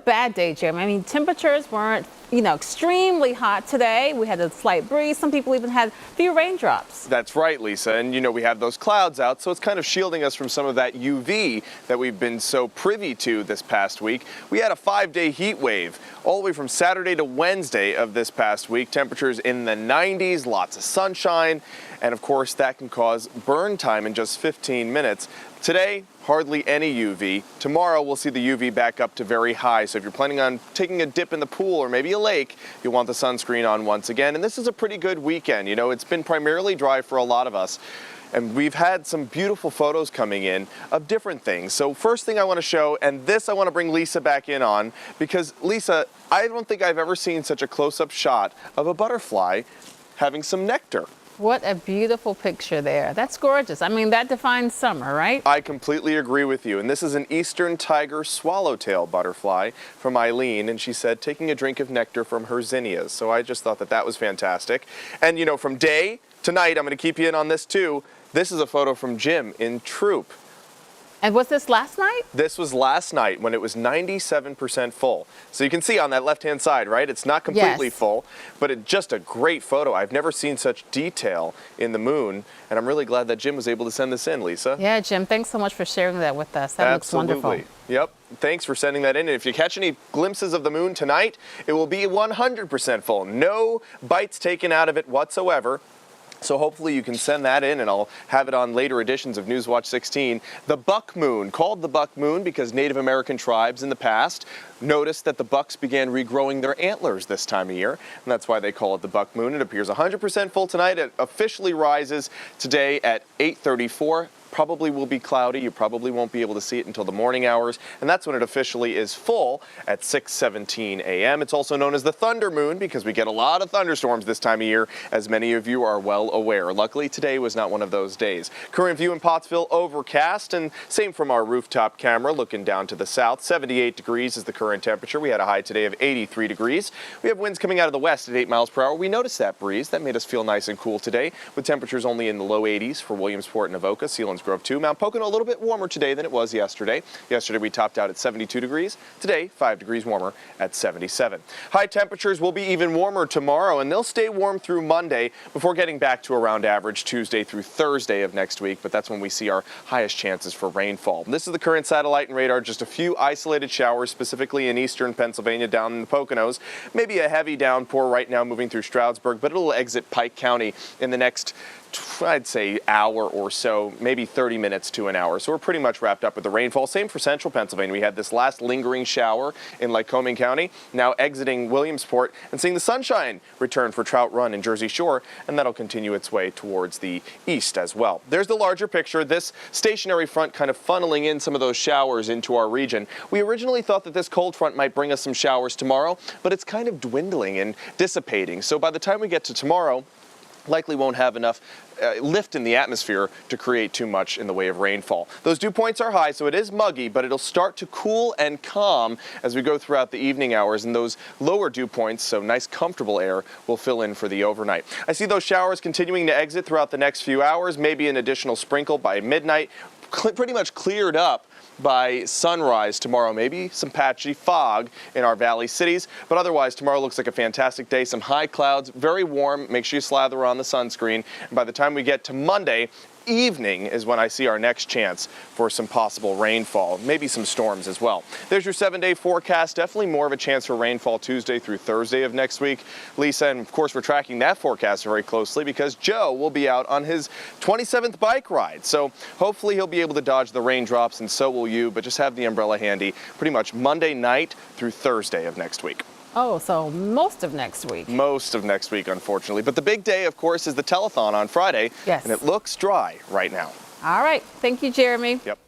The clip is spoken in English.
bad day, Jeremy. I mean, temperatures weren't, extremely hot today. We had a slight breeze. Some people even had a few raindrops. That's right, Lisa. And, we have those clouds out, so it's kind of shielding us from some of that UV that we've been so privy to this past week. We had a 5-day heat wave all the way from Saturday to Wednesday of this past week. Temperatures in the 90s, lots of sunshine, and of course that can cause burn time in just 15 minutes. Today, hardly any UV. Tomorrow, we'll see the UV back up to very high. So if you're planning on taking a dip in the pool or maybe a lake, you'll want the sunscreen on once again. And this is a pretty good weekend. It's been primarily dry for a lot of us. And we've had some beautiful photos coming in of different things. So first thing I want to show, and this I want to bring Lisa back in on, because Lisa, I don't think I've ever seen such a close-up shot of a butterfly having some nectar. What a beautiful picture there. That's gorgeous. I mean, that defines summer, right? I completely agree with you. And this is an eastern tiger swallowtail butterfly from Eileen. And she said, taking a drink of nectar from her zinnias. So I just thought that that was fantastic. And, from day to night, I'm going to keep you in on this too. This is a photo from Jim in Troop. And was this last night? This was last night when it was 97% full. So you can see on that left-hand side, right? It's not completely full, but it's just a great photo. I've never seen such detail in the moon, and I'm really glad that Jim was able to send this in, Lisa. Yeah, Jim, thanks so much for sharing that with us. That looks wonderful. Yep. Thanks for sending that in. And if you catch any glimpses of the moon tonight, it will be 100% full. No bites taken out of it whatsoever. So hopefully you can send that in, and I'll have it on later editions of Newswatch 16. The buck moon, called the buck moon because Native American tribes in the past noticed that the bucks began regrowing their antlers this time of year, and that's why they call it the buck moon. It appears 100% full tonight. It officially rises today at 8:34. Probably will be cloudy. You probably won't be able to see it until the morning hours, and that's when it officially is full at 6:17 a.m. It's also known as the thunder moon because we get a lot of thunderstorms this time of year, as many of you are well aware. Luckily, today was not one of those days. Current view in Pottsville, overcast, and same from our rooftop camera looking down to the south. 78 degrees is the current temperature. We had a high today of 83 degrees. We have winds coming out of the west at 8 miles per hour. We noticed that breeze. That made us feel nice and cool today, with temperatures only in the low 80s for Williamsport and Avoca, Sealands Grove 2. Mount Pocono a little bit warmer today than it was yesterday. Yesterday we topped out at 72 degrees. Today, 5 degrees warmer at 77. High temperatures will be even warmer tomorrow, and they'll stay warm through Monday before getting back to around average Tuesday through Thursday of next week, but that's when we see our highest chances for rainfall. This is the current satellite and radar. Just a few isolated showers, specifically in eastern Pennsylvania down in the Poconos. Maybe a heavy downpour right now moving through Stroudsburg, but it'll exit Pike County in the next, I'd say, hour or so, maybe 30 minutes to an hour. So we're pretty much wrapped up with the rainfall. Same for central Pennsylvania. We had this last lingering shower in Lycoming County, now exiting Williamsport and seeing the sunshine return for Trout Run in Jersey Shore, and that'll continue its way towards the east as well. There's the larger picture. This stationary front kind of funneling in some of those showers into our region. We originally thought that this cold front might bring us some showers tomorrow, but it's kind of dwindling and dissipating. So by the time we get to tomorrow, likely won't have enough lift in the atmosphere to create too much in the way of rainfall. Those dew points are high, so it is muggy, but it'll start to cool and calm as we go throughout the evening hours, and those lower dew points, so nice comfortable air, will fill in for the overnight. I see those showers continuing to exit throughout the next few hours, maybe an additional sprinkle by midnight, pretty much cleared up by sunrise tomorrow. Maybe some patchy fog in our valley cities, but otherwise tomorrow looks like a fantastic day. Some high clouds, very warm. Make sure you slather on the sunscreen. And by the time we get to Monday evening is when I see our next chance for some possible rainfall, maybe some storms as well. There's your 7-day forecast. Definitely more of a chance for rainfall Tuesday through Thursday of next week, Lisa, and of course we're tracking that forecast very closely because Joe will be out on his 27th bike ride. So hopefully he'll be able to dodge the raindrops, and so will you, but just have the umbrella handy pretty much Monday night through Thursday of next week. Oh, so most of next week. Most of next week, unfortunately. But the big day, of course, is the telethon on Friday. Yes. And it looks dry right now. All right. Thank you, Jeremy. Yep.